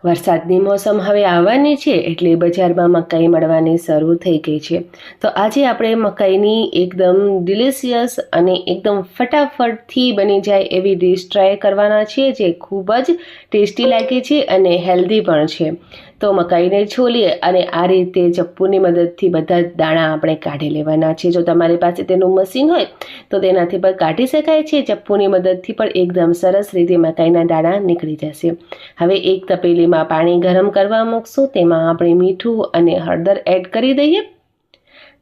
વરસાદની મોસમ હવે આવવાની છે એટલે બજારમાં મકાઈ મળવાની શરૂ થઈ ગઈ છે. તો આજે આપણે મકાઈની એકદમ ડિલિશિયસ અને એકદમ ફટાફટથી બની જાય એવી ડિશ ટ્રાય કરવાના છીએ, જે ખૂબ જ ટેસ્ટી લાગે છે અને હેલ્ધી પણ છે. તો મકાઈને છોલીએ અને આ રીતે ચપ્પુની મદદથી બધા જ દાણા આપણે કાઢી લેવાના છે. જો તમારી પાસે તેનું મશીન હોય તો તેનાથી પણ કાઢી શકાય છે. ચપ્પુની મદદથી પણ એકદમ સરસ રીતે મકાઈના દાણા નીકળી જશે. હવે એક તપેલીમાં પાણી ગરમ કરવા મૂકશું. તેમાં આપણે મીઠું અને હળદર એડ કરી દઈએ.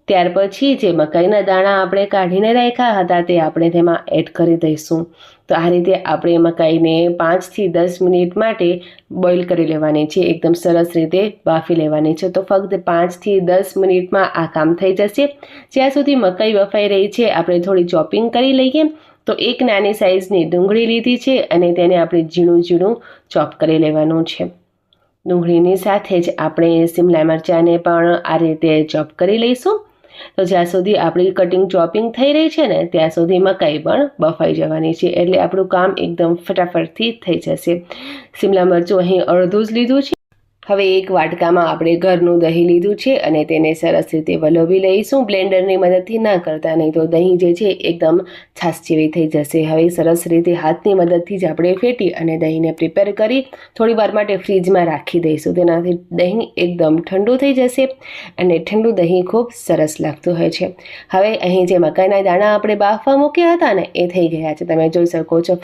ત્યાર પછી જે મકાઈના દાણા આપણે કાઢીને રાખ્યા હતા તે આપણે તેમાં એડ કરી દઈશું. તો આ રીતે આપણે મકાઈને 5 થી 10 મિનિટ માટે બોઇલ કરી લેવાની છે, એકદમ સરસ રીતે બાફી લેવાની છે. તો ફક્ત 5 થી 10 મિનિટમાં આ કામ થઈ જશે. જ્યાં સુધી મકાઈ બફાઈ રહી છે આપણે થોડી ચોપિંગ કરી લઈએ. તો એક નાની સાઇઝની ડુંગળી લીધી છે અને તેને આપણે ઝીણું ઝીણું ચોપ કરી લેવાનું છે. ડુંગળીની સાથે જ આપણે શિમલા મરચાંને પણ આ રીતે ચોપ કરી લઈશું. તો જ્યાં સુધી આપણી કટિંગ ચોપિંગ થઈ રહી છે ને ત્યાં સુધી મકાઈ પણ બફાઈ જવાની છે, એટલે આપણું કામ એકદમ ફટાફટથી થઈ જશે. શિમલા મરચું અહીં અડધું જ લીધું છે. હવે એક વાટકામાં આપણે ઘરનું દહીં લીધું છે અને તેને સરસ રીતે વલોવી લઈશું. બ્લેન્ડરની મદદથી ના કરતા, નહીં તો દહીં જે છે એકદમ છાશ જેવી થઈ જશે. હવે સરસ રીતે હાથની મદદથી જ આપણે ફેટી અને દહીંને પ્રિપેર કરી થોડી વાર માટે ફ્રીજમાં રાખી દઈશું. તેનાથી દહીં એકદમ ઠંડુ થઈ જશે અને ઠંડુ દહીં ખૂબ સરસ લાગતું હોય છે. હવે અહીં જે મકાઈના દાણા આપણે બાફવા મૂક્યા હતા ને એ થઈ ગયા છે. તમે જોઈ શકો છો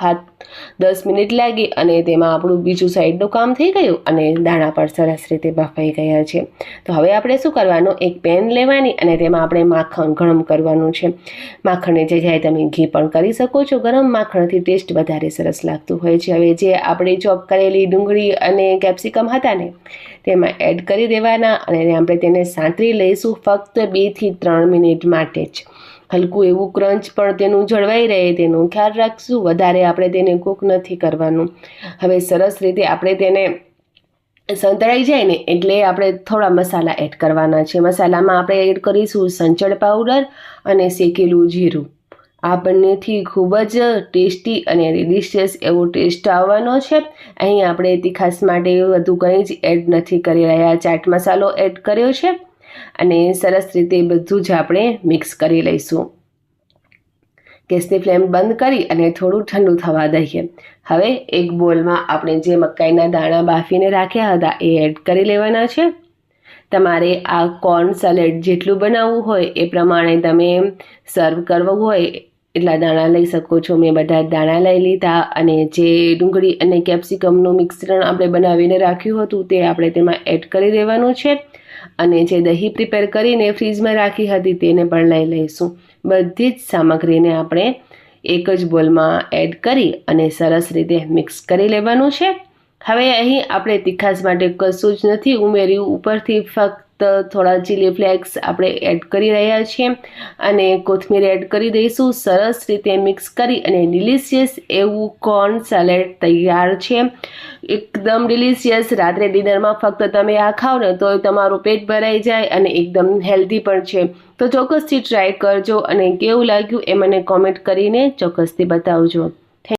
10 મિનિટ લાગી અને તેમાં આપણું બીજું સાઈડનું કામ થઈ ગયું અને દાણા પણ સરસ રીતે બફાઈ ગયા છે. તો હવે આપણે શું કરવાનું, એક પેન લેવાની અને તેમાં આપણે માખણ ગરમ કરવાનું છે. માખણની જગ્યાએ તમે ઘી પણ કરી શકો છો. ગરમ માખણથી ટેસ્ટ વધારે સરસ લાગતું હોય છે. હવે જે આપણે ચોપ કરેલી ડુંગળી અને કેપ્સિકમ હતા ને તેમાં એડ કરી દેવાના અને આપણે તેને સાંતળી લઈશું ફક્ત 2 થી 3 મિનિટ માટે જ. હલકું એવું ક્રંચ પણ તેનું જળવાઈ રહે તેનું ખ્યાલ રાખશું. વધારે આપણે તેને કૂક નથી કરવાનું. હવે સરસ રીતે આપણે તેને સંતળાઈ જાય ને એટલે આપણે થોડા મસાલા એડ કરવાના છે. મસાલામાં આપણે એડ કરીશું સંચળ પાવડર અને શેકેલું જીરું. આ બંનેથી ખૂબ જ ટેસ્ટી અને ડિલિશિયસ એવો ટેસ્ટ આવવાનો છે. અહીં આપણે તીખાસ માટે વધુ કંઈ જ એડ નથી કરી રહ્યા. ચાટ મસાલો એડ કર્યો છે અને સરસ રીતે બધું જ આપણે મિક્સ કરી લઈશું. ગેસની ફ્લેમ બંધ કરી અને થોડું ઠંડુ થવા દઈએ. હવે એક બોલમાં આપણે જે મકાઈના દાણા બાફીને રાખ્યા હતા એ એડ કરી લેવાના છે. તમારે આ કોર્ન સલેડ જેટલું બનાવવું હોય એ પ્રમાણે તમે સર્વ કરવું હોય એટલા દાણા લઈ શકો છો. મેં બધા દાણા લઈ લીધા અને જે ડુંગળી અને કેપ્સિકમનું મિશ્રણ આપણે બનાવીને રાખ્યું હતું તે આપણે તેમાં એડ કરી દેવાનું છે અને જે દહીં પ્રિપેર કરીને ફ્રીજમાં રાખી હતી તેને પણ લઈ લઈશું. બધી જ સામગ્રીને આપણે એક જ બોલમાં એડ કરી અને સરસ રીતે મિક્સ કરી લેવાનું છે. હવે અહીં આપણે તીખાસ માટે કશું જ નથી ઉમેર્યું. ઉપરથી ફક્ત થોડા ચીલી ફ્લેક્સ આપણે એડ કરી રહ્યા છીએ અને કોથમીર એડ કરી દઈશું. સરસ રીતે મિક્સ કરી અને ડિલિશિયસ એવું કોર્ન સલેડ તૈયાર છે. એકદમ ડિલિશિયસ. રાત્રે ડિનરમાં ફક્ત તમે આ ખાઓ ને તો તમારું પેટ ભરાઈ જાય અને એકદમ હેલ્ધી પણ છે. તો ચોક્કસથી ટ્રાય કરજો અને કેવું લાગ્યું એ મને કોમેન્ટ કરીને ચોક્કસથી બતાવજો.